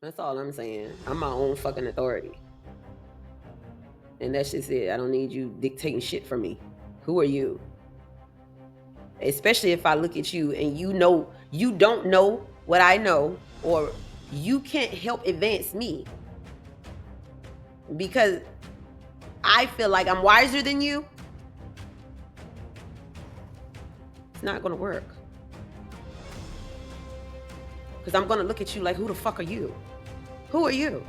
That's all I'm saying. I'm my own fucking authority. And that's just it. I don't need you dictating shit for me. Who are you? Especially if I look at you and you don't know what I know, or you can't help advance me because I feel like I'm wiser than you. It's not gonna work. Because I'm gonna look at you like, who the fuck are you? Who are you?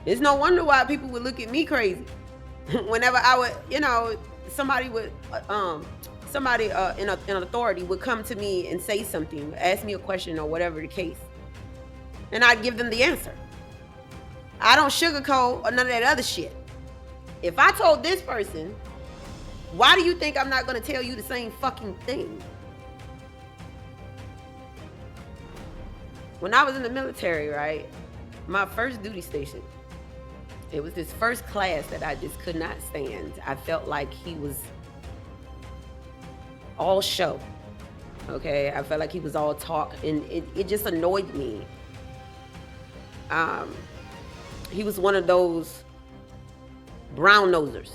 It's no wonder why people would look at me crazy. Whenever I would, somebody would, somebody in authority would come to me and say something, ask me a question or whatever the case, and I'd give them the answer. I don't sugarcoat or none of that other shit. If I told this person, why do you think I'm not gonna tell you the same fucking thing? When I was in the military, right, my first duty station, it was this first class that I just could not stand. I felt like he was all show. Okay, I felt like he was all talk, and it just annoyed me. He was one of those brown nosers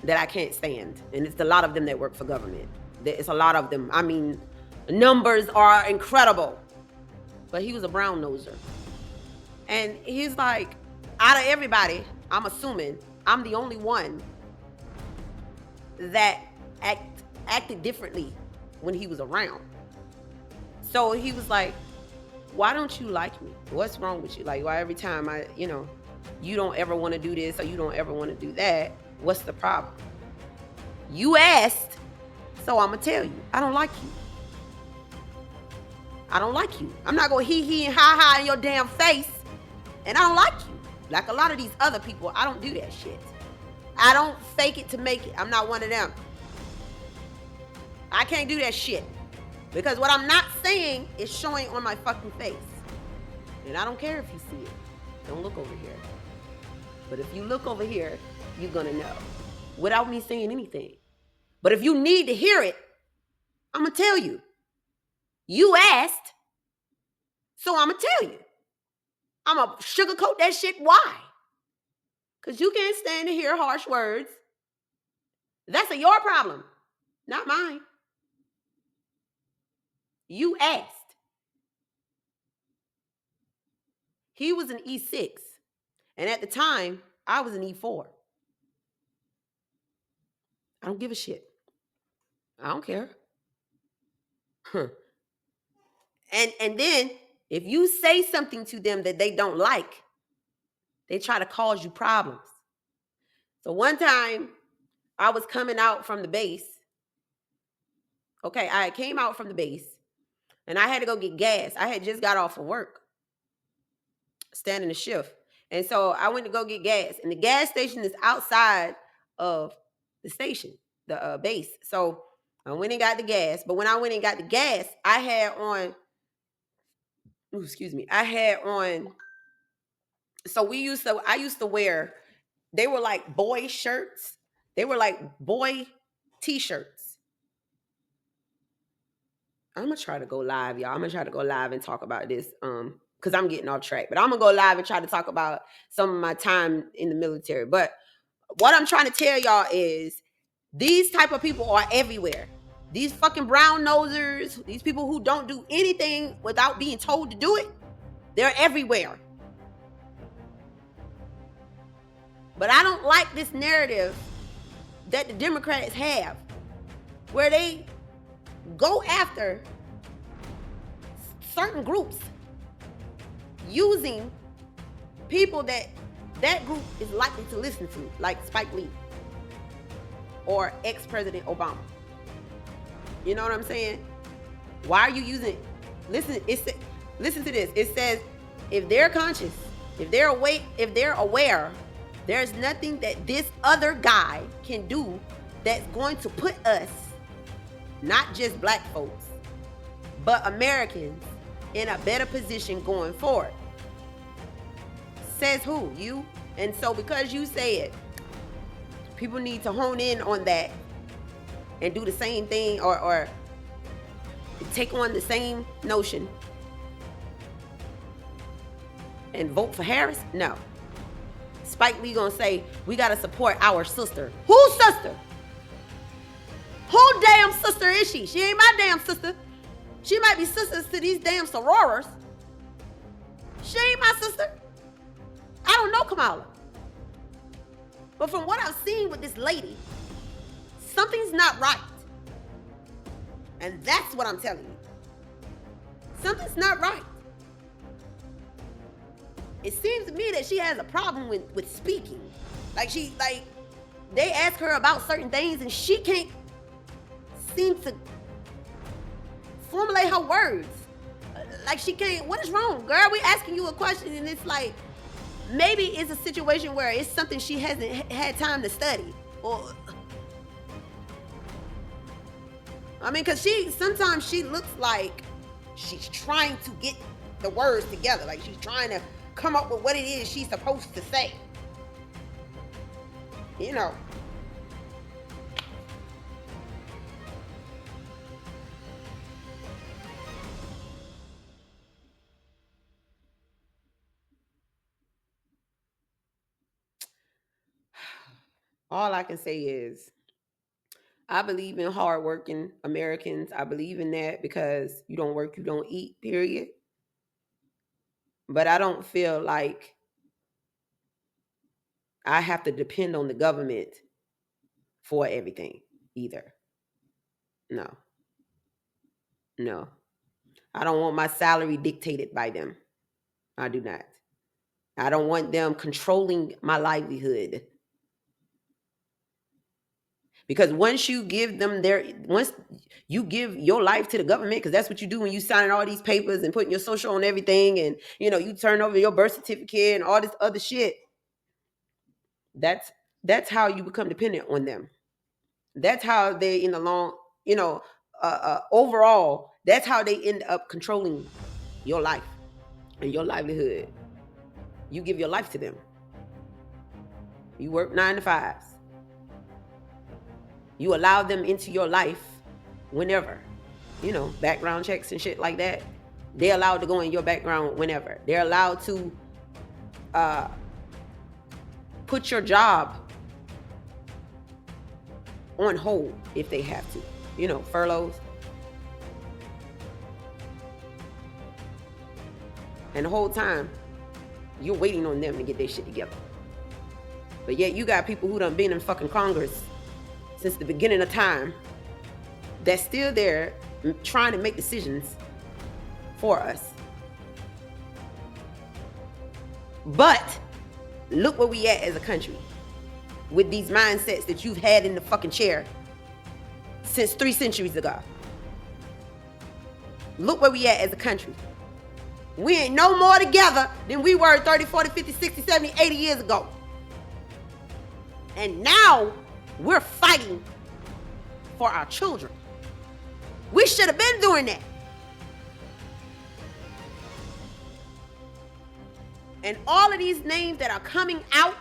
that I can't stand, and it's a lot of them that work for government. It's a lot of them. I mean, numbers are incredible, but he was a brown noser, and he's like, out of everybody, I'm assuming I'm the only one that acted differently when he was around. So he was like, why don't you like me? What's wrong with you? Like, why every time you don't ever want to do this or you don't ever want to do that? What's the problem? You asked, so I'm going to tell you, I don't like you. I don't like you. I'm not going to hee and ha in your damn face, and I don't like you. Like a lot of these other people, I don't do that shit. I don't fake it to make it. I'm not one of them. I can't do that shit. Because what I'm not saying is showing on my fucking face. And I don't care if you see it. Don't look over here. But if you look over here, you're going to know. Without me saying anything. But if you need to hear it, I'm going to tell you. You asked, so I'm going to tell you. I'm going to sugarcoat that shit. Why? Because you can't stand to hear harsh words. That's your problem, not mine. You asked. He was an E6. And at the time, I was an E4. I don't give a shit. I don't care. And then, if you say something to them that they don't like, they try to cause you problems. So one time, I was coming out from the base. Okay, I came out from the base, and I had to go get gas. I had just got off of work, standing the shift. And so I went to go get gas. And the gas station is outside of the station, the base. So I went and got the gas. But when I went and got the gas, I had on, so I used to wear, they were like boy shirts. They were like boy t-shirts. I'm going to try to go live, y'all. I'm going to try to go live and talk about this because I'm getting off track. But I'm going to go live and try to talk about some of my time in the military. But what I'm trying to tell y'all is these type of people are everywhere. These fucking brown nosers, these people who don't do anything without being told to do it, they're everywhere. But I don't like this narrative that the Democrats have where they go after certain groups using people that group is likely to listen to, like Spike Lee or ex-President Obama. You know what I'm saying? Why are you using? Listen to this. It says, if they're conscious, if they're aware, there's nothing that this other guy can do that's going to put us, not just black folks, but Americans, in a better position going forward. Says who? You? And so because you say it, people need to hone in on that and do the same thing or take on the same notion. and vote for Harris? No. Spike Lee gonna say, we gotta support our sister. Whose sister? Who damn sister is she? She ain't my damn sister. She might be sisters to these damn sorors. She ain't my sister. I don't know Kamala. But from what I've seen with this lady, something's not right. And that's what I'm telling you. Something's not right. It seems to me that she has a problem with speaking. Like they ask her about certain things and she can't seem to formulate her words. Like she can't, what is wrong? Girl, we asking you a question and it's like, maybe it's a situation where it's something she hasn't had time to study. Or, I mean, cause sometimes she looks like she's trying to get the words together. Like she's trying to come up with what it is she's supposed to say. You know. All I can say is I believe in hardworking Americans. I believe in that because you don't work, you don't eat, period. But I don't feel like I have to depend on the government for everything either. No. No. I don't want my salary dictated by them. I do not. I don't want them controlling my livelihood. Because once you give your life to the government, because that's what you do when you sign all these papers and putting your social on everything, and you turn over your birth certificate and all this other shit. That's how you become dependent on them. That's how they, in the long, overall, that's how they end up controlling your life and your livelihood. You give your life to them. You work 9 to 5s. You allow them into your life whenever. Background checks and shit like that. They're allowed to go in your background whenever. They're allowed to put your job on hold if they have to. Furloughs. And the whole time, you're waiting on them to get their shit together. But yet you got people who done been in fucking Congress since the beginning of time that's still there trying to make decisions for us. But look where we at as a country with these mindsets that you've had in the fucking chair since 3 centuries ago. Look where we at as a country. We ain't no more together than we were 30, 40, 50, 60, 70, 80 years ago. And now we're fighting for our children. We should have been doing that. And all of these names that are coming out,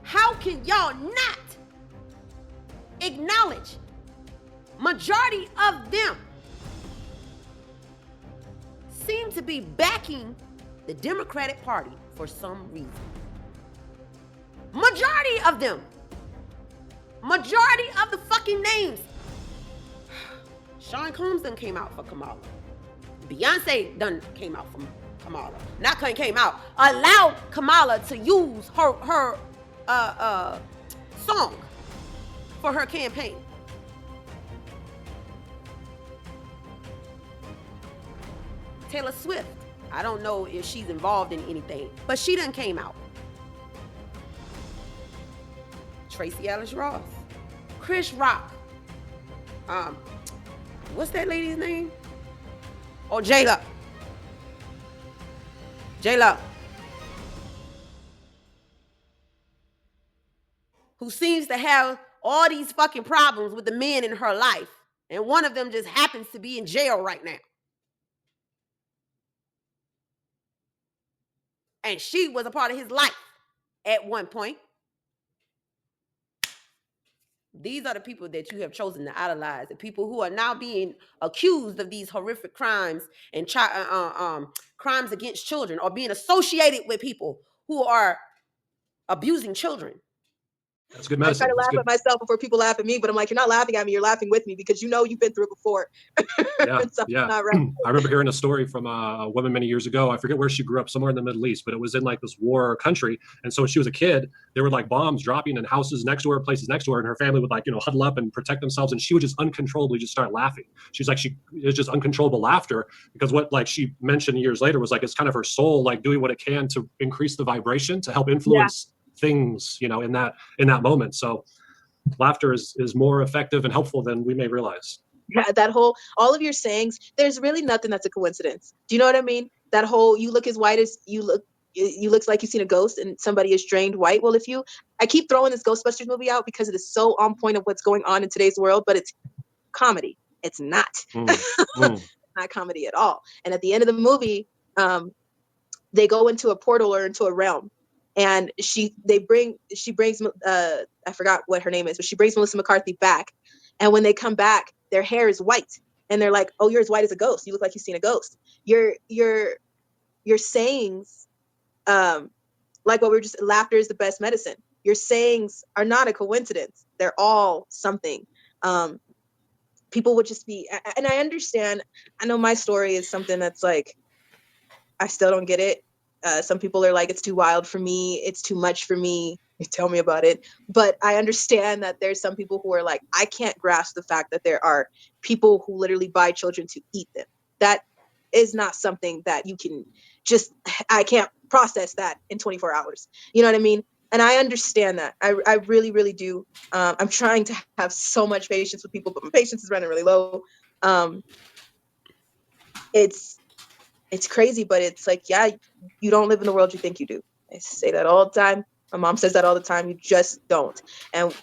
how can y'all not acknowledge majority of them seem to be backing the Democratic Party for some reason? Majority of them. Majority of the fucking names. Sean Combs done came out for Kamala. Beyonce done came out for Kamala. Not came out. Allowed Kamala to use her song for her campaign. Taylor Swift. I don't know if she's involved in anything, but she done came out. Tracy Ellis Ross. Chris Rock. What's that lady's name? Oh, J-Lo. J-Lo. Who seems to have all these fucking problems with the men in her life. And one of them just happens to be in jail right now. And she was a part of his life at one point. These are the people that you have chosen to idolize, the people who are now being accused of these horrific crimes and crimes against children, or being associated with people who are abusing children. That's good medicine. I try to laugh at myself before people laugh at me, but I'm like, you're not laughing at me, you're laughing with me because you know you've been through it before. Yeah, yeah. Right. I remember hearing a story from a woman many years ago. I forget where she grew up, somewhere in the Middle East, but it was in like this war country. And so when she was a kid, there were like bombs dropping in houses next to her, places next to her, and her family would like, huddle up and protect themselves. And she would just uncontrollably just start laughing. She's like, it was just uncontrollable laughter, because what like she mentioned years later was like, it's kind of her soul, like doing what it can to increase the vibration to help influence things, in that moment. So laughter is more effective and helpful than we may realize. Yeah, all of your sayings, there's really nothing that's a coincidence. Do you know what I mean? That whole, you look as white as you looks like you've seen a ghost and somebody is drained white. Well, I keep throwing this Ghostbusters movie out because it is so on point of what's going on in today's world, but it's comedy. It's not. Not comedy at all. And at the end of the movie, they go into a portal or into a realm. And she brings I forgot what her name is, but she brings Melissa McCarthy back. And when they come back, their hair is white. And they're like, oh, you're as white as a ghost. You look like you've seen a ghost. Your sayings, like what laughter is the best medicine. Your sayings are not a coincidence. They're all something. People would just be, and I understand, I know my story is something that's like, I still don't get it. Some people are like, it's too wild for me. It's too much for me. Tell me about it. But I understand that there's some people who are like, I can't grasp the fact that there are people who literally buy children to eat them. That is not something that you can I can't process that in 24 hours. You know what I mean? And I understand that. I really, really do. I'm trying to have so much patience with people, but my patience is running really low. It's crazy, but it's like, yeah, you don't live in the world you think you do. I say that all the time. My mom says that all the time. You just don't. And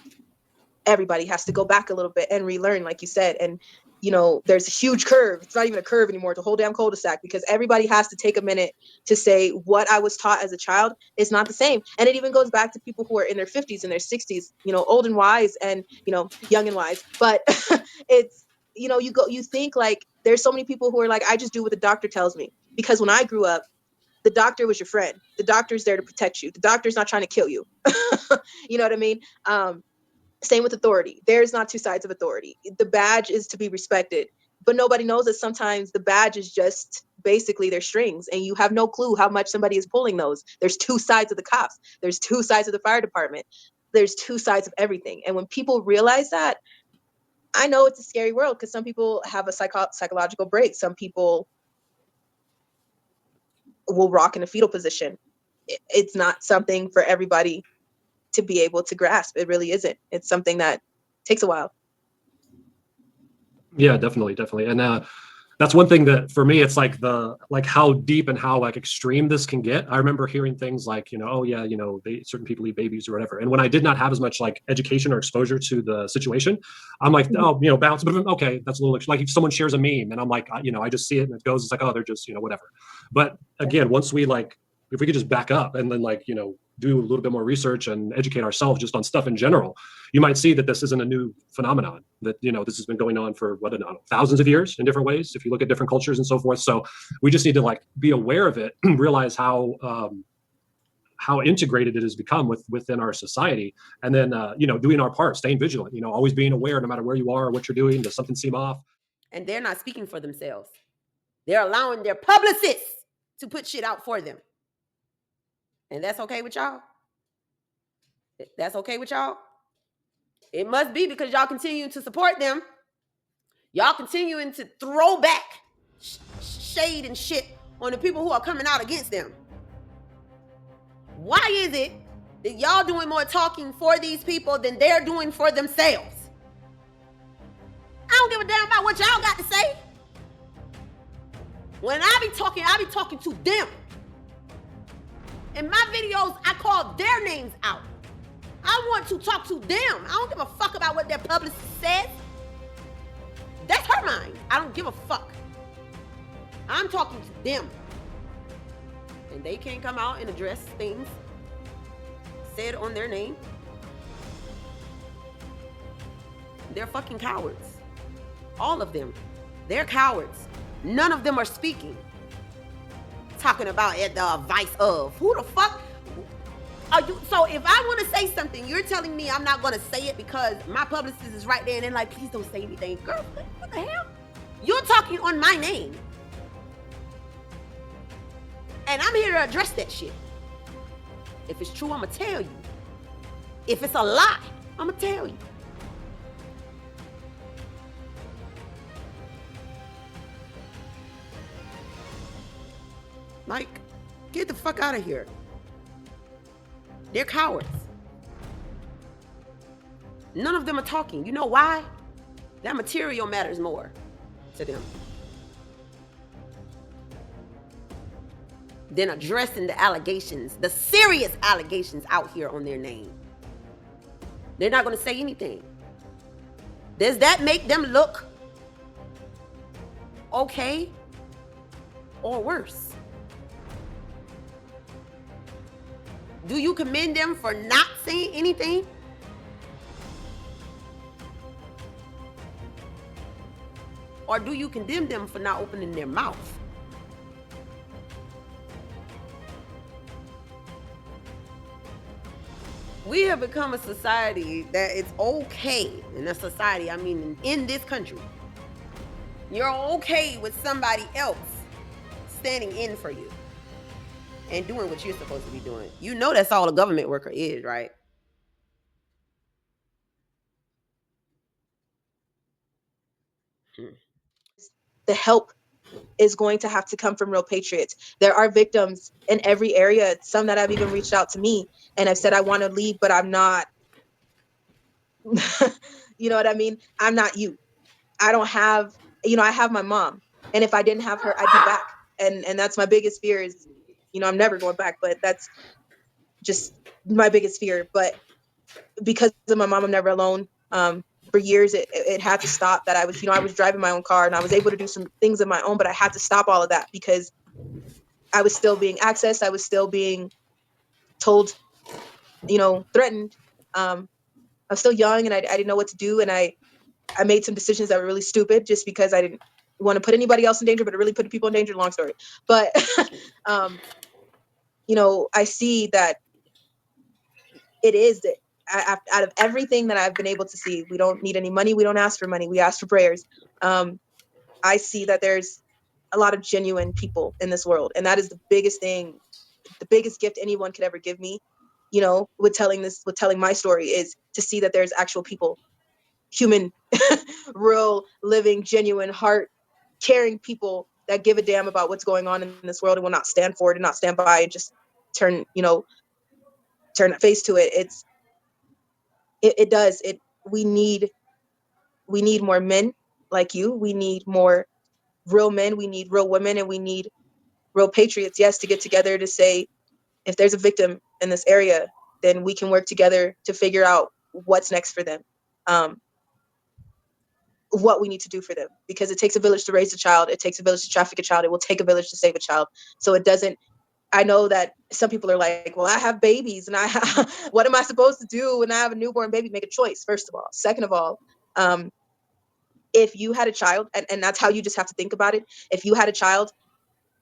everybody has to go back a little bit and relearn, like you said. And, there's a huge curve. It's not even a curve anymore. It's a whole damn cul-de-sac, because everybody has to take a minute to say what I was taught as a child is not the same. And it even goes back to people who are in their 50s and their 60s, old and wise and, young and wise. But it's, you think like there's so many people who are like, I just do what the doctor tells me. Because when I grew up, the doctor was your friend. The doctor's there to protect you. The doctor's not trying to kill you. You know what I mean? Same with authority. There's not two sides of authority. The badge is to be respected, but nobody knows that sometimes the badge is just basically their strings, and you have no clue how much somebody is pulling those. There's two sides of the cops. There's two sides of the fire department. There's two sides of everything. And when people realize that, I know it's a scary world, because some people have a psychological break. Some people will rock in a fetal position. It's not something for everybody to be able to grasp. It really isn't. It's something that takes a while. Yeah, definitely. And that's one thing that for me, it's like how deep and how like extreme this can get. I remember hearing things like, certain people eat babies or whatever. And when I did not have as much like education or exposure to the situation, I'm like, bounce, but okay, that's a little, like if someone shares a meme and I'm like, I just see it and it goes, it's like, oh, they're just, whatever. But again, once we if we could just back up and then do a little bit more research and educate ourselves just on stuff in general, you might see that this isn't a new phenomenon, that, this has been going on for thousands of years in different ways, if you look at different cultures and so forth. So we just need to be aware of it, realize how integrated it has become within our society. And then, doing our part, staying vigilant, always being aware, no matter where you are or what you're doing, does something seem off? And they're not speaking for themselves. They're allowing their publicists to put shit out for them. And that's okay with y'all? That's okay with y'all? It must be, because y'all continue to support them. Y'all continuing to throw back shade and shit on the people who are coming out against them. Why is it that y'all doing more talking for these people than they're doing for themselves? I don't give a damn about what y'all got to say. When I be talking to them. In my videos, I call their names out. I want to talk to them. I don't give a fuck about what their publicist says. That's her mind. I don't give a fuck. I'm talking to them. And they can't come out and address things said on their name. They're fucking cowards. All of them. They're cowards. None of them are speaking. Talking about the advice of. Who the fuck are you? So if I want to say something, you're telling me I'm not going to say it because my publicist is right there and they're like, please don't say anything. Girl, what the hell? You're talking on my name. And I'm here to address that shit. If it's true, I'm going to tell you. If it's a lie, I'm going to tell you. Like, get the fuck out of here. They're cowards. None of them are talking. You know why? That material matters more to them than addressing the allegations, the serious allegations out here on their name. They're not going to say anything. Does that make them look okay or worse? Do you commend them for not saying anything? Or do you condemn them for not opening their mouth? We have become a society that it's okay, in a society, I mean in this country, you're okay with somebody else standing in for you and doing what you're supposed to be doing. You know that's all a government worker is, right? The help is going to have to come from real patriots. There are victims in every area, some that have even reached out to me and I've said I want to leave, but I'm not. You know what I mean? I'm not you. I don't have, I have my mom. And if I didn't have her, I'd be back. And that's my biggest fear is, I'm never going back, but that's just my biggest fear. But because of my mom, I'm never alone. For years, it had to stop. That I was driving my own car and I was able to do some things of my own, but I had to stop all of that because I was still being accessed. I was still being told, threatened. I was still young and I didn't know what to do. And I made some decisions that were really stupid just because I didn't want to put anybody else in danger, but it really put people in danger. Long story. But, I see that it is that out of everything that I've been able to see, we don't need any money. We don't ask for money. We ask for prayers. I see that there's a lot of genuine people in this world. And that is the biggest thing, the biggest gift anyone could ever give me, with telling my story, is to see that there's actual people, human, real, living, genuine, heart caring people that give a damn about what's going on in this world and will not stand for it and not stand by and just turn a face to it. We need more men like you. We need more real men. We need real women, and we need real patriots, yes, to get together to say, if there's a victim in this area, then we can work together to figure out what's next for them, what we need to do for them, because it takes a village to raise a child. It takes a village to traffic a child. It will take a village to save a child. So I know that some people are like, well, I have babies and what am I supposed to do when I have a newborn baby? Make a choice, first of all. Second of all, if you had a child, and that's how you just have to think about it. If you had a child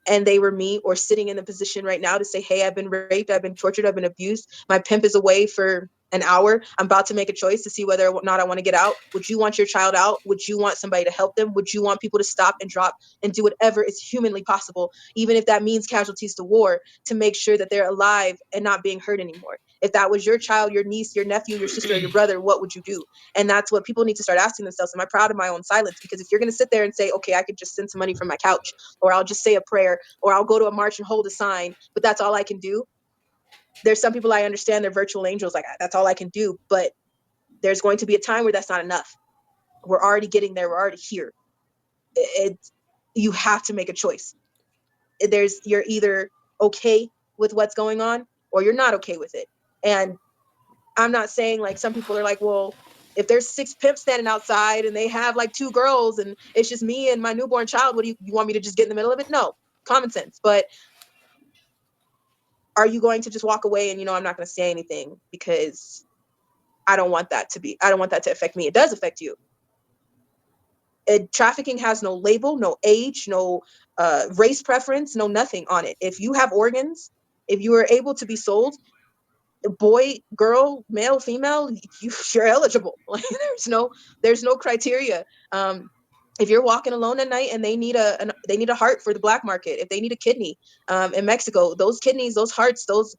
and they were me, or sitting in a position right now to say, hey, I've been raped, I've been tortured, I've been abused, my pimp is away for an hour, I'm about to make a choice to see whether or not I want to get out. Would you want your child out? Would you want somebody to help them? Would you want people to stop and drop and do whatever is humanly possible, even if that means casualties to war, to make sure that they're alive and not being hurt anymore? If that was your child, your niece, your nephew, your sister, or your brother, what would you do? And that's what people need to start asking themselves. Am I proud of my own silence? Because if you're going to sit there and say, okay, I could just send some money from my couch, or I'll just say a prayer, or I'll go to a march and hold a sign, but that's all I can do. There's some people, I understand, they're virtual angels, like, that's all I can do. But there's going to be a time where that's not enough. We're already getting there. We're already here. You have to make a choice. You're either okay with what's going on, or you're not okay with it. And I'm not saying, like, some people are like, well, if there's 6 pimps standing outside and they have like 2 girls and it's just me and my newborn child, what do you want me to just get in the middle of it? No, common sense. But are you going to just walk away and, I'm not going to say anything because I don't want that to affect me. It does affect you. Trafficking has no label, no age, no race preference, no nothing on it. If you have organs, if you are able to be sold, boy, girl, male, female, you're eligible. Like, there's no criteria. If you're walking alone at night and they need a heart for the black market, if they need a kidney, in Mexico, those kidneys, those hearts, those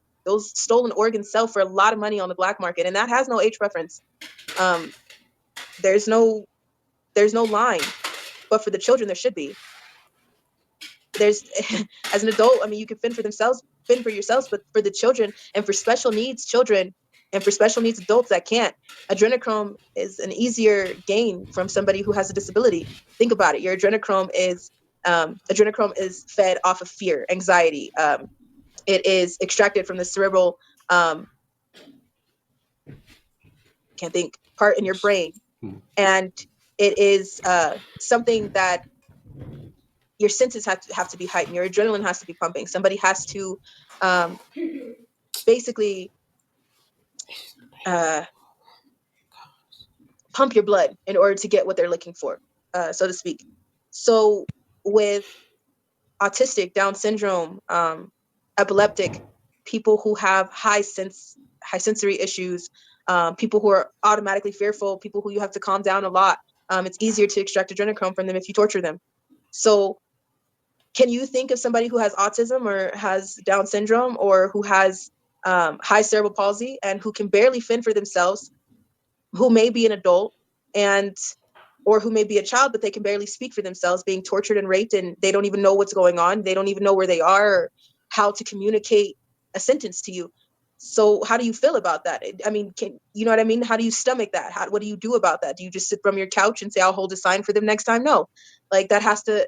stolen organs sell for a lot of money on the black market, and that has no age preference. There's no line, but for the children there should be. There's as an adult, I mean, you can fend for yourselves, but for the children and for special needs children and for special needs adults that can't, adrenochrome is an easier gain from somebody who has a disability. Think about it. Your adrenochrome is fed off of fear, anxiety. It is extracted from the cerebral part in your brain, and it is something that your senses have to be heightened. Your adrenaline has to be pumping. Somebody has to basically pump your blood in order to get what they're looking for, so to speak. So with autistic, Down syndrome, epileptic, people who have high sensory issues, people who are automatically fearful, people who you have to calm down a lot, it's easier to extract adrenochrome from them if you torture them. So can you think of somebody who has autism or has Down syndrome or who has high cerebral palsy and who can barely fend for themselves, who may be an adult or who may be a child, but they can barely speak for themselves, being tortured and raped, and they don't even know what's going on. They don't even know where they are or how to communicate a sentence to you. So how do you feel about that? I mean, you know what I mean? How do you stomach that? What do you do about that? Do you just sit from your couch and say, I'll hold a sign for them next time? No, like there has to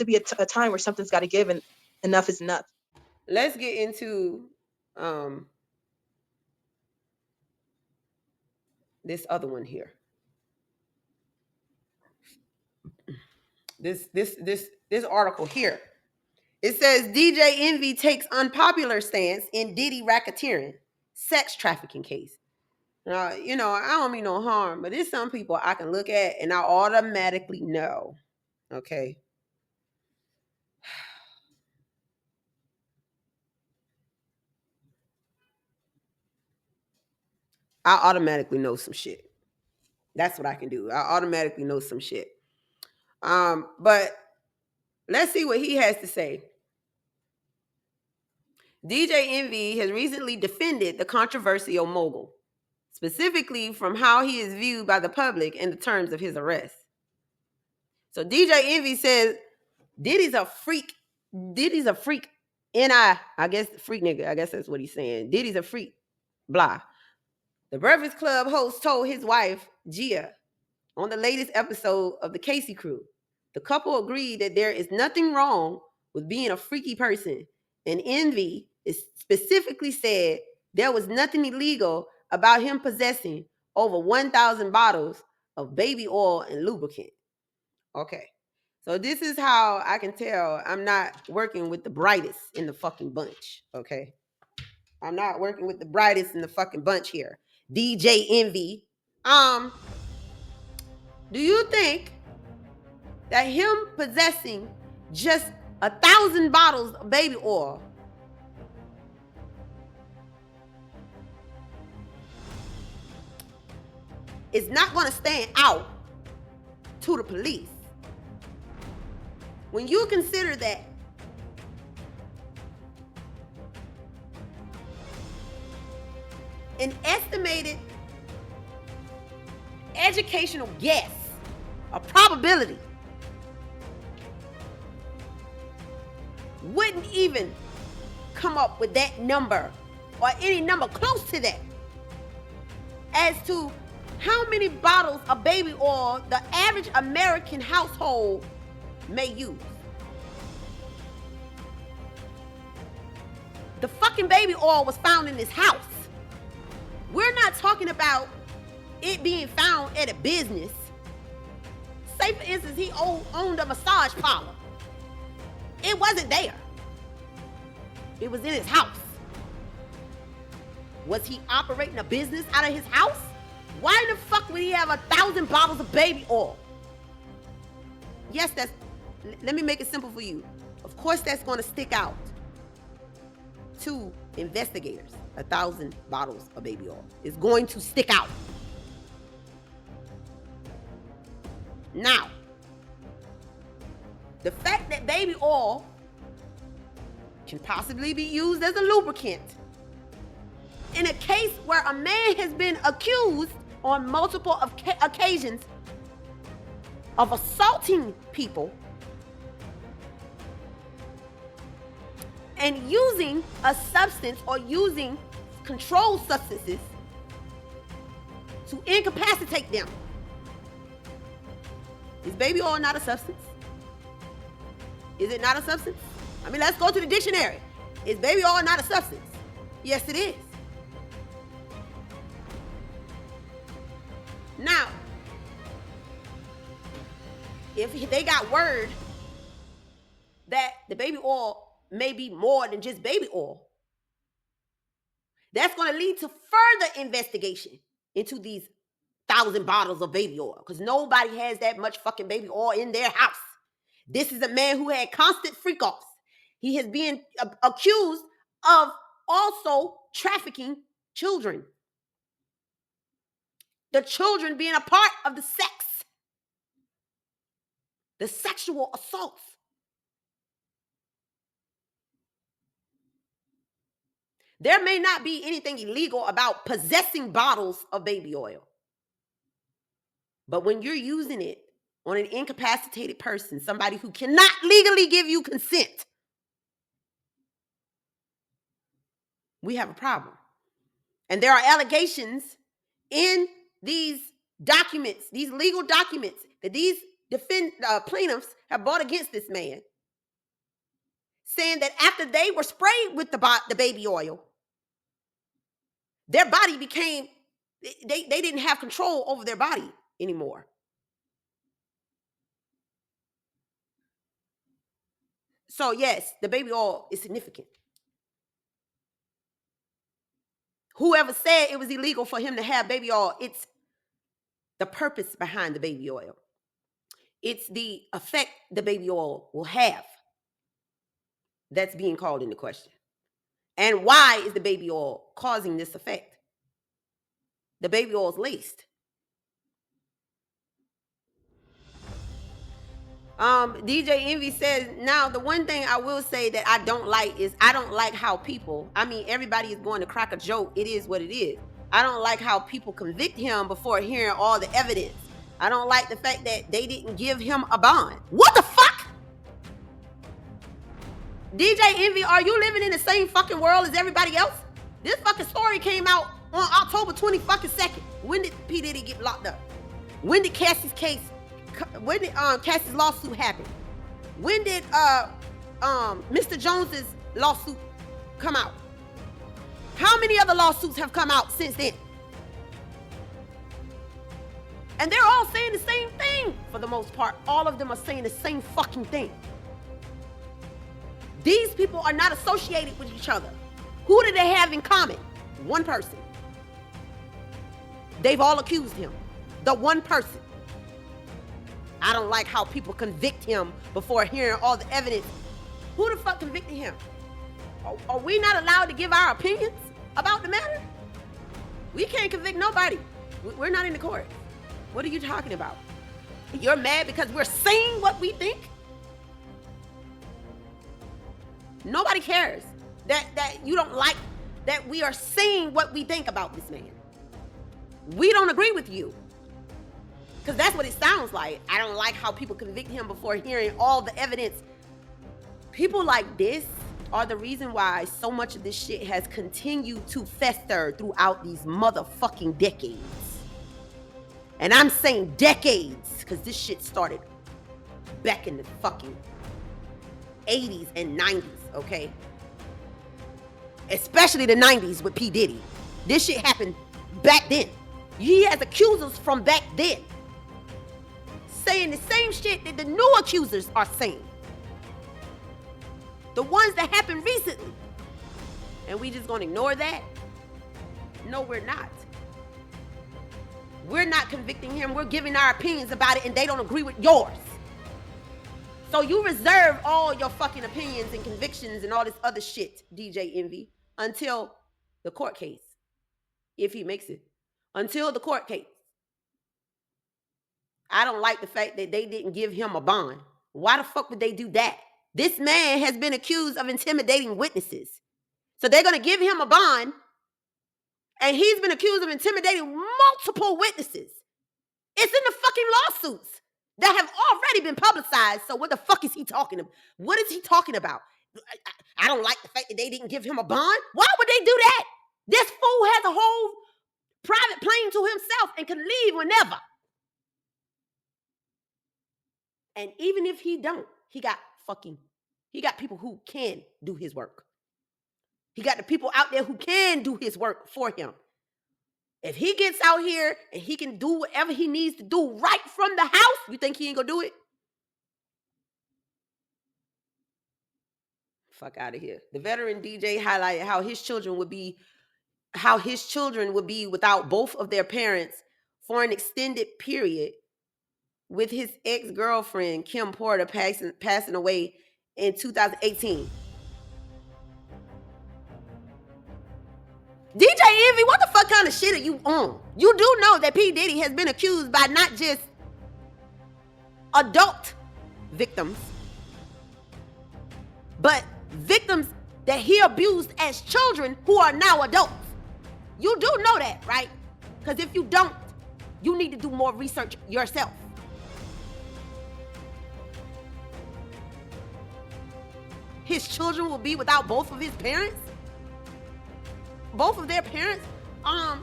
be a time where something's got to give and enough is enough. Let's get into this other one here. This article here. It says DJ Envy takes unpopular stance in Diddy racketeering sex trafficking case. Now, I don't mean no harm, but there's some people I can look at and I automatically know. Okay. I automatically know some shit. That's what I can do. I automatically know some shit. But let's see what he has to say. DJ Envy has recently defended the controversial mogul, specifically from how he is viewed by the public and the terms of his arrest. So DJ Envy says Diddy's a freak. Diddy's a freak. I guess freak nigga. I guess that's what he's saying. Diddy's a freak. Blah. The Breakfast Club host told his wife, Gia, on the latest episode of the Casey Crew. The couple agreed that there is nothing wrong with being a freaky person, and Envy is specifically said there was nothing illegal about him possessing over 1,000 bottles of baby oil and lubricant. Okay, so this is how I can tell I'm not working with the brightest in the fucking bunch, okay? I'm not working with the brightest in the fucking bunch here. DJ Envy, do you think that him possessing just 1,000 bottles of baby oil is not going to stand out to the police? When you consider that an estimated educational guess, a probability, wouldn't even come up with that number or any number close to that as to how many bottles of baby oil the average American household may use. The fucking baby oil was found in this house. We're not talking about it being found at a business. Say, for instance, he owned a massage parlor. It wasn't there. It was in his house. Was he operating a business out of his house? Why the fuck would he have 1,000 bottles of baby oil? Yes, let me make it simple for you. Of course that's going to stick out to investigators. 1,000 bottles of baby oil is going to stick out. Now, the fact that baby oil can possibly be used as a lubricant in a case where a man has been accused on multiple occasions of assaulting people and using a substance or using controlled substances to incapacitate them. Is baby oil not a substance? Is it not a substance? I mean, let's go to the dictionary. Is baby oil not a substance? Yes, it is. Now, if they got word that the baby oil may be more than just baby oil, that's going to lead to further investigation into these 1,000 bottles of baby oil, because nobody has that much fucking baby oil in their house. This is a man who had constant freak-offs. He has been accused of also trafficking children. The children being a part of the sex. The sexual assaults. There may not be anything illegal about possessing bottles of baby oil. But when you're using it on an incapacitated person, somebody who cannot legally give you consent, we have a problem. And there are allegations in these documents, these legal documents, that these plaintiffs have brought against this man, saying that after they were sprayed with the baby oil, their body became, they didn't have control over their body anymore. So yes, the baby oil is significant. Whoever said it was illegal for him to have baby oil, it's the purpose behind the baby oil. It's the effect the baby oil will have that's being called into question. And why is the baby oil causing this effect? The baby oil is laced. DJ Envy says, now the one thing I will say that I don't like is I don't like how people, I mean, everybody is going to crack a joke. It is what it is. I don't like how people convict him before hearing all the evidence. I don't like the fact that they didn't give him a bond. What the fuck? DJ Envy, are you living in the same fucking world as everybody else? This fucking story came out on October 22nd. When did P. Diddy get locked up? When did Cassie's lawsuit happen? When did Mr. Jones's lawsuit come out? How many other lawsuits have come out since then? And they're all saying the same thing for the most part. All of them are saying the same fucking thing. These people are not associated with each other. Who do they have in common? One person. They've all accused him. The one person. I don't like how people convict him before hearing all the evidence. Who the fuck convicted him? Are we not allowed to give our opinions about the matter? We can't convict nobody. We're not in the court. What are you talking about? You're mad because we're saying what we think? Nobody cares that you don't like that we are saying what we think about this man. We don't agree with you. Because that's what it sounds like. I don't like how people convict him before hearing all the evidence. People like this are the reason why so much of this shit has continued to fester throughout these motherfucking decades. And I'm saying decades because this shit started back in the fucking 80s and 90s, okay? Especially the 90s with P. Diddy. This shit happened back then. He has accusers from back then saying the same shit that the new accusers are saying. The ones that happened recently. And we just gonna ignore that? No, we're not. We're not convicting him. We're giving our opinions about it, and they don't agree with yours. So you reserve all your fucking opinions and convictions and all this other shit, DJ Envy, until the court case. If he makes it. Until the court case. I don't like the fact that they didn't give him a bond. Why the fuck would they do that? This man has been accused of intimidating witnesses. So they're going to give him a bond, and he's been accused of intimidating multiple witnesses. It's in the fucking lawsuits that have already been publicized. So what the fuck is he talking about? What is he talking about? I don't like the fact that they didn't give him a bond. Why would they do that? This fool has a whole private plane to himself and can leave whenever. And even if he don't, he got people who can do his work. He got the people out there who can do his work for him. If he gets out here and he can do whatever he needs to do right from the house, you think he ain't gonna do it? Fuck out of here. The veteran DJ highlighted how his children would be without both of their parents for an extended period, with his ex-girlfriend Kim Porter passing away in 2018. DJ Envy, what the fuck kind of shit are you on? You do know that P. Diddy has been accused by not just adult victims, but victims that he abused as children who are now adults. You do know that, right? Because if you don't, you need to do more research yourself. His children will be without both of his parents? Both of their parents? I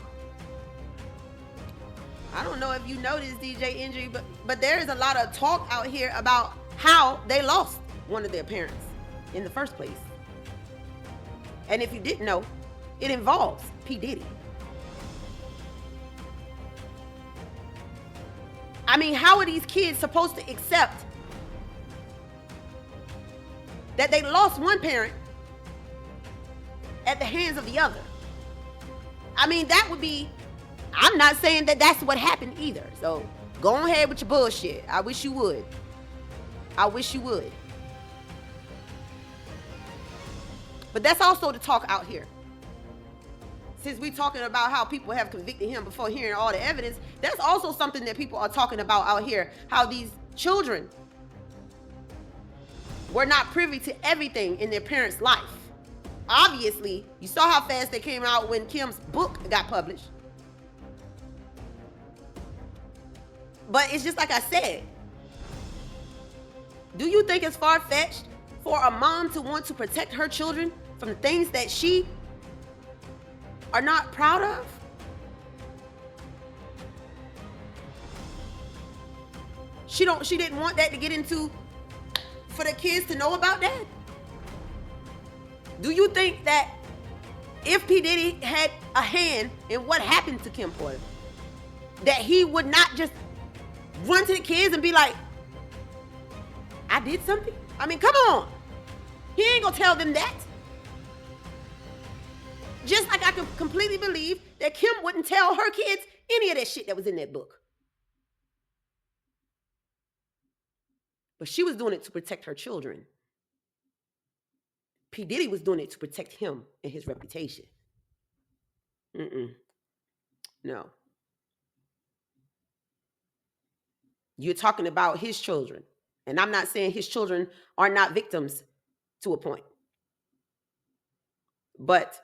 don't know if you noticed, DJ Injury, but there is a lot of talk out here about how they lost one of their parents in the first place. And if you didn't know, it involves P. Diddy. I mean, how are these kids supposed to accept that they lost one parent at the hands of the other? I mean, that would be, I'm not saying that that's what happened either. So go ahead with your bullshit. I wish you would. I wish you would. But that's also the talk out here. Since we're talking about how people have convicted him before hearing all the evidence, that's also something that people are talking about out here. How these children were not privy to everything in their parents' life. Obviously, you saw how fast they came out when Kim's book got published. But it's just like I said. Do you think it's far-fetched for a mom to want to protect her children from things that she are not proud of? She didn't want that to get into, for the kids to know about that? Do you think that if P. Diddy had a hand in what happened to Kim Porter, that he would not just run to the kids and be like, I did something? I mean, come on. He ain't gonna tell them that. Just like I can completely believe that Kim wouldn't tell her kids any of that shit that was in that book. But she was doing it to protect her children. P. Diddy was doing it to protect him and his reputation. No. You're talking about his children. And I'm not saying his children are not victims to a point. But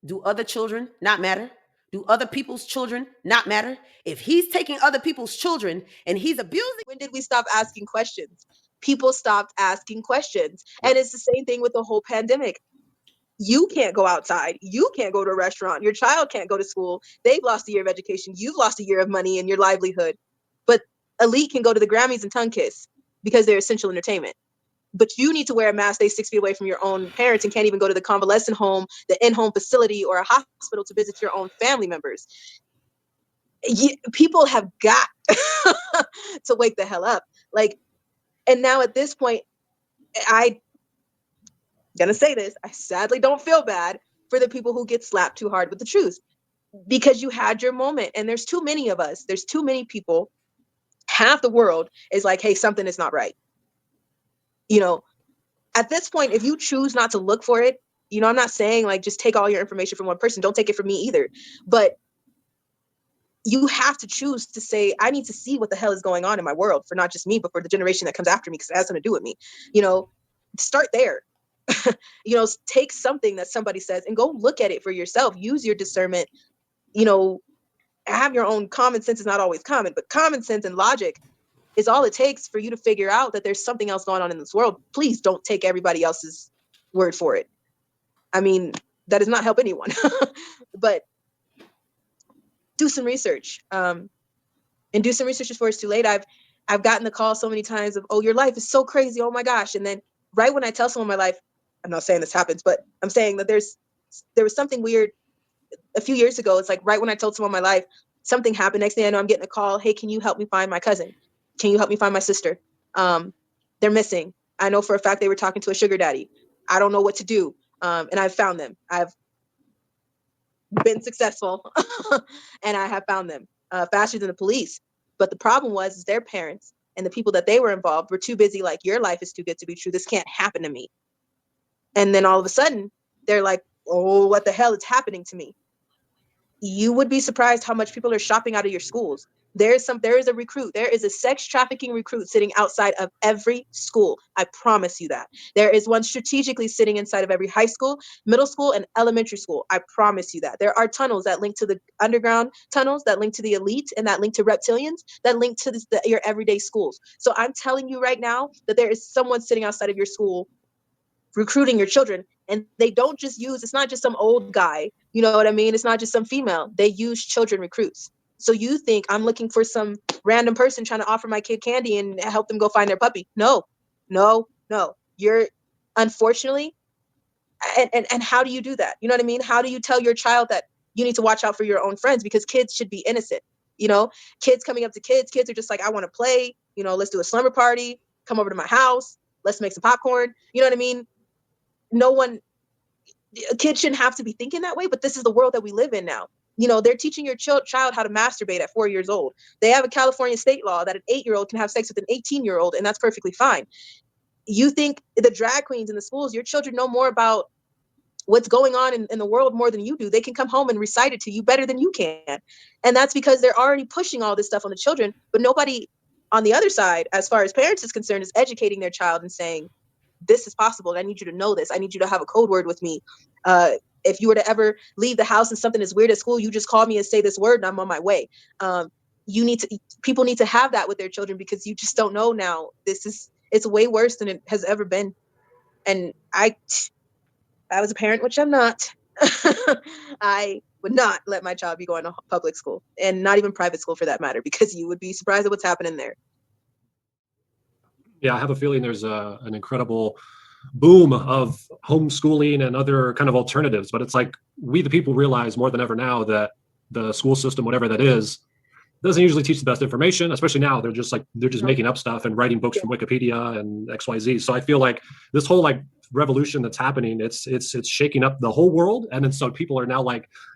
do other children not matter? Do other people's children not matter? If he's taking other people's children and he's abusing... When did we stop asking questions? People stopped asking questions. And it's the same thing with the whole pandemic. You can't go outside. You can't go to a restaurant. Your child can't go to school. They've lost a year of education. You've lost a year of money and your livelihood. But elite can go to the Grammys and tongue kiss because they're essential entertainment. But you need to wear a mask, stay 6 feet away from your own parents, and can't even go to the convalescent home, the in-home facility, or a hospital to visit your own family members. People have got to wake the hell up. Like, and now at this point, I'm gonna say this, I sadly don't feel bad for the people who get slapped too hard with the truth. because you had your moment, and there's too many of us. There's too many people. Half the world is like, hey, something is not right. You know, at this point, if you choose not to look for it, you know, I'm not saying like just take all your information from one person. Don't take it from me either. But you have to choose to say, I need to see what the hell is going on in my world, for not just me, but for the generation that comes after me, because it has something to do with me. You know, start there. You know, take something that somebody says and go look at it for yourself. Use your discernment. You know, have your own common sense. Is not always common, but common sense and logic is all it takes for you to figure out that there's something else going on in this world. Please don't take everybody else's word for it. I mean, that does not help anyone. But do some research, and do some research before it's too late. I've gotten the call so many times of, oh, your life is so crazy, oh my gosh. And then right when I tell someone my life, I'm not saying this happens, but I'm saying that there was something weird a few years ago. It's like right when I told someone my life, something happened. Next thing I know, I'm getting a call. Hey, can you help me find my cousin? Can you help me find my sister? They're missing. I know for a fact they were talking to a sugar daddy. I don't know what to do. And I've found them. I've been successful and I have found them faster than the police. But the problem was is their parents and the people that they were involved were too busy. Like, your life is too good to be true. This can't happen to me. And then all of a sudden they're like, oh, what the hell is happening to me? You would be surprised how much people are shopping out of your schools. There is a recruit. There is a sex trafficking recruit sitting outside of every school. I promise you that. There is one strategically sitting inside of every high school, middle school, and elementary school. I promise you that. There are tunnels that link to the underground tunnels, that link to the elite, and that link to reptilians, that link to your everyday schools. So I'm telling you right now that there is someone sitting outside of your school recruiting your children. And they don't just use, it's not just some old guy, you know what I mean? It's not just some female. They use children recruits. So you think I'm looking for some random person trying to offer my kid candy and help them go find their puppy. No. You're, unfortunately, and how do you do that? You know what I mean? How do you tell your child that you need to watch out for your own friends? Because kids should be innocent. You know, kids coming up to kids are just like, I want to play, you know, let's do a slumber party, come over to my house, let's make some popcorn. You know what I mean? Kids shouldn't have to be thinking that way, but this is the world that we live in now. You know, they're teaching your child how to masturbate at 4 years old. They have a California state law that an 8-year-old can have sex with an 18-year-old, and that's perfectly fine. You think the drag queens in the schools, your children know more about what's going on in the world more than you do. They can come home and recite it to you better than you can. And that's because they're already pushing all this stuff on the children, but nobody on the other side, as far as parents is concerned, is educating their child and saying, this is possible. I need you to know this. I need you to have a code word with me. If you were to ever leave the house and something is weird at school, you just call me and say this word and I'm on my way. People need to have that with their children, because you just don't know now. It's way worse than it has ever been. And I was a parent, which I'm not. I would not let my child be going to public school, and not even private school for that matter, because you would be surprised at what's happening there. Yeah, I have a feeling there's an incredible boom of homeschooling and other kind of alternatives. But it's like, we the people realize more than ever now that the school system, whatever that is, doesn't usually teach the best information. Especially now, they're just making up stuff and writing books from Wikipedia and XYZ. So I feel like this whole revolution that's happening, it's shaking up the whole world. And then so people are now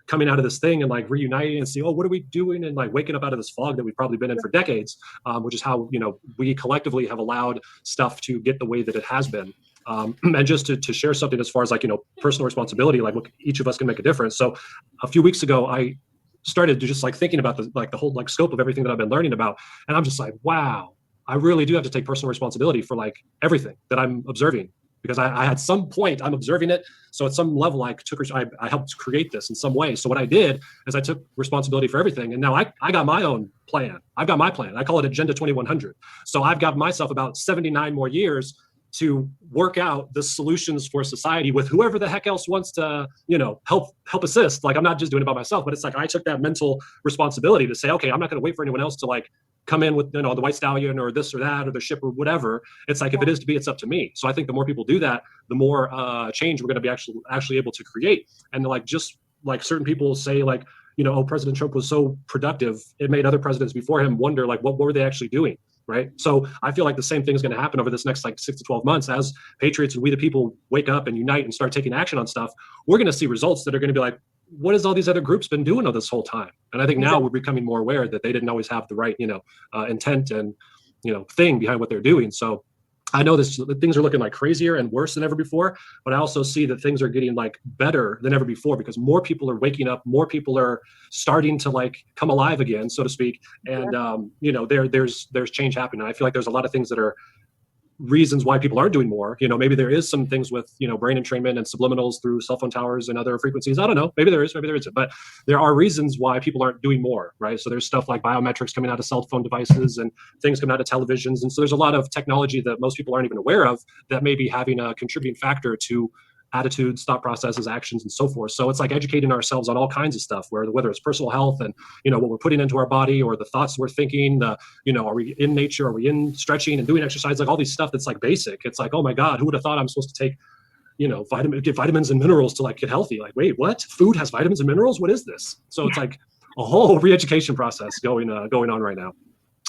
coming out of this thing and reuniting and see, oh, what are we doing? And waking up out of this fog that we've probably been in for decades, which is how, we collectively have allowed stuff to get the way that it has been. And just to share something as far as personal responsibility, what each of us can make a difference. So a few weeks ago, I started to just thinking about the whole scope of everything that I've been learning about. And I'm just wow, I really do have to take personal responsibility for everything that I'm observing, because I at some point I'm observing it. So at some level I helped create this in some way. So what I did is I took responsibility for everything. And now I got my own plan. I've got my plan. I call it Agenda 2100. So I've got myself about 79 more years to work out the solutions for society with whoever the heck else wants to, help assist. I'm not just doing it by myself, but it's I took that mental responsibility to say, okay, I'm not going to wait for anyone else to come in with, the white stallion or this or that or the ship or whatever. It's if it is to be, it's up to me. So I think the more people do that, the more change we're going to be actually able to create. And just certain people say oh, President Trump was so productive, it made other presidents before him wonder what were they actually doing? Right. So I feel the same thing is going to happen over this next 6 to 12 months as patriots and we the people wake up and unite and start taking action on stuff. We're going to see results that are going to be what has all these other groups been doing all this whole time? And I think now Exactly. we're becoming more aware that they didn't always have the right, intent and, thing behind what they're doing. So I know things are looking like crazier and worse than ever before, but I also see that things are getting like better than ever before because more people are waking up, more people are starting to like come alive again, so to speak. And, there's change happening. And I feel like there's a lot of things that are reasons why people aren't doing more. Maybe there is some things with, brain entrainment and subliminals through cell phone towers and other frequencies. I don't know. Maybe there is, maybe there isn't. But there are reasons why people aren't doing more, right? So there's stuff like biometrics coming out of cell phone devices and things coming out of televisions. And so there's a lot of technology that most people aren't even aware of that may be having a contributing factor to attitudes, thought processes, actions, and so forth. So it's like educating ourselves on all kinds of stuff, whether it's personal health and, what we're putting into our body or the thoughts we're thinking, are we in nature? Are we in stretching and doing exercise? Like all these stuff that's like basic. It's like, oh my God, who would have thought I'm supposed to take, get vitamins and minerals to like get healthy? Like, wait, what? Food has vitamins and minerals? What is this? So it's like a whole re-education process going on right now.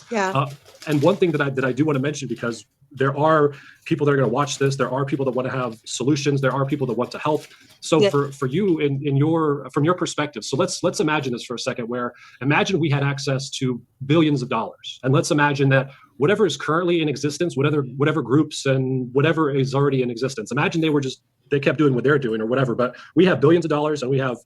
Yeah. And one thing that I do want to mention, because there are people that are going to watch this, there are people that want to have solutions, there are people that want to help. So for you from your perspective, so let's imagine this for a second, where imagine we had access to billions of dollars, and let's imagine that whatever is currently in existence, whatever groups and whatever is already in existence, imagine they kept doing what they're doing or whatever, but we have billions of dollars and we have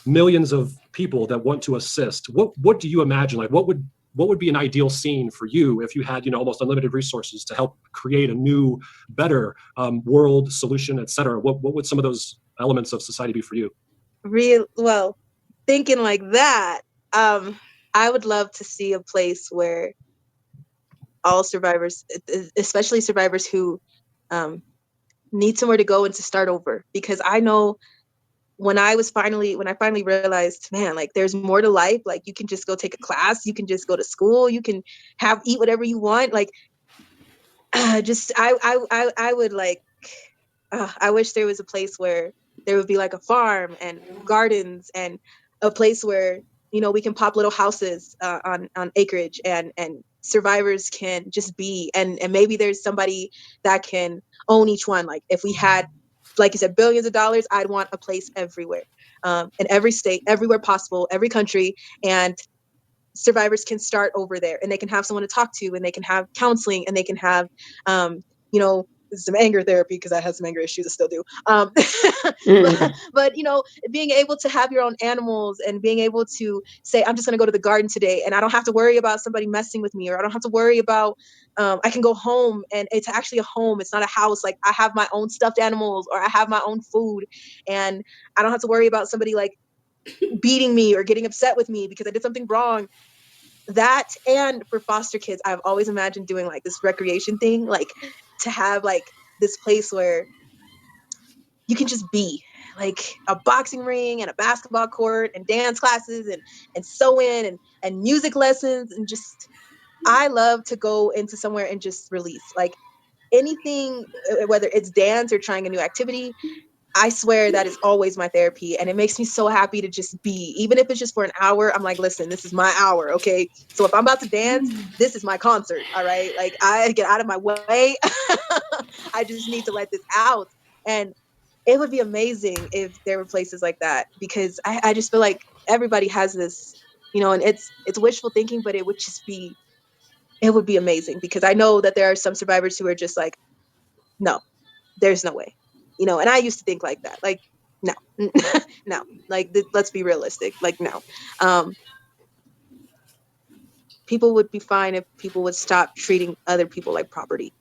millions of people that want to assist. What do you imagine? Like, what would be an ideal scene for you if you had, almost unlimited resources to help create a new, better world, solution, et cetera? What would some of those elements of society be for you? Well, thinking like that, I would love to see a place where all survivors, especially survivors who need somewhere to go and to start over, because I know when I finally realized, man, like there's more to life. Like you can just go take a class, you can just go to school, you can eat whatever you want. Like, I would like, I wish there was a place where there would be like a farm and gardens and a place where, we can pop little houses on acreage and survivors can just be, and maybe there's somebody that can own each one. Like if we had, like you said, billions of dollars, I'd want a place everywhere, in every state, everywhere possible, every country, and survivors can start over there and they can have someone to talk to and they can have counseling and they can have, some anger therapy, because I have some anger issues, I still do. But being able to have your own animals and being able to say, I'm just going to go to the garden today and I don't have to worry about somebody messing with me, or I don't have to worry about, I can go home and it's actually a home. It's not a house. Like I have my own stuffed animals or I have my own food and I don't have to worry about somebody like beating me or getting upset with me because I did something wrong. That, and for foster kids, I've always imagined doing like this recreation thing, like to have like this place where you can just be, like a boxing ring and a basketball court and dance classes and sewing and music lessons, and just, I love to go into somewhere and just release like anything, whether it's dance or trying a new activity. I swear that is always my therapy, and it makes me so happy to just be, even if it's just for an hour. I'm like, listen, this is my hour, okay? So if I'm about to dance, this is my concert, all right? Like I get out of my way. I just need to let this out. And it would be amazing if there were places like that, because I just feel like everybody has this, and it's wishful thinking, but it would be amazing, because I know that there are some survivors who are just like, no, there's no way. And I used to think like that, like, no, no, like, let's be realistic. Like, no, people would be fine if people would stop treating other people like property.